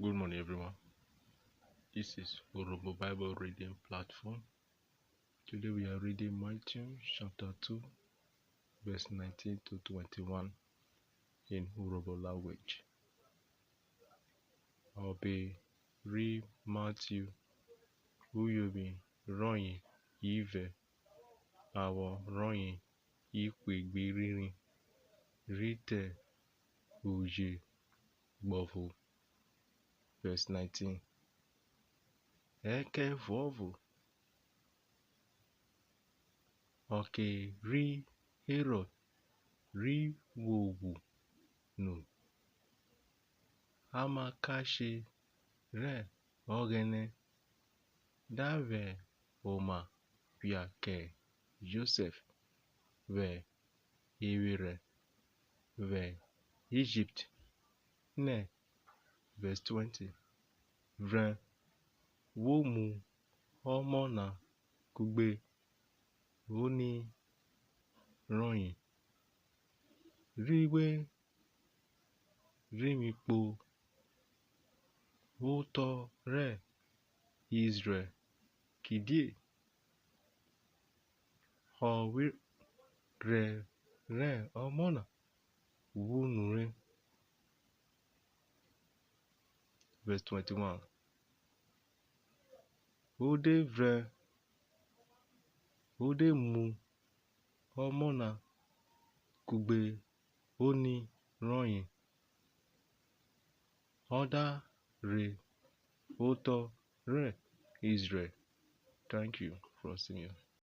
Good morning, everyone. This is Orobo Bible Reading Platform. Today we are reading Matthew chapter 2, verse 19 to 21 in Orobo language. I'll be read Matthew Uyobi Royin Ive Awo Royin Ikwe Ririn Rite Uji Bovu. Verse 19. Eke vovu oke ri Herod ri wowu nu amakashi re ogene dave oma pia ke Joseph ve iwire ve Egypt ne. Verse 20. Vren womu omo na kugbe oni royin riwe rimikpo woto re Israel kidie howi re omona wunure. Verse 21. Ode mu omona kugbe oni royin oda re woto re Israel. Thank you for listening.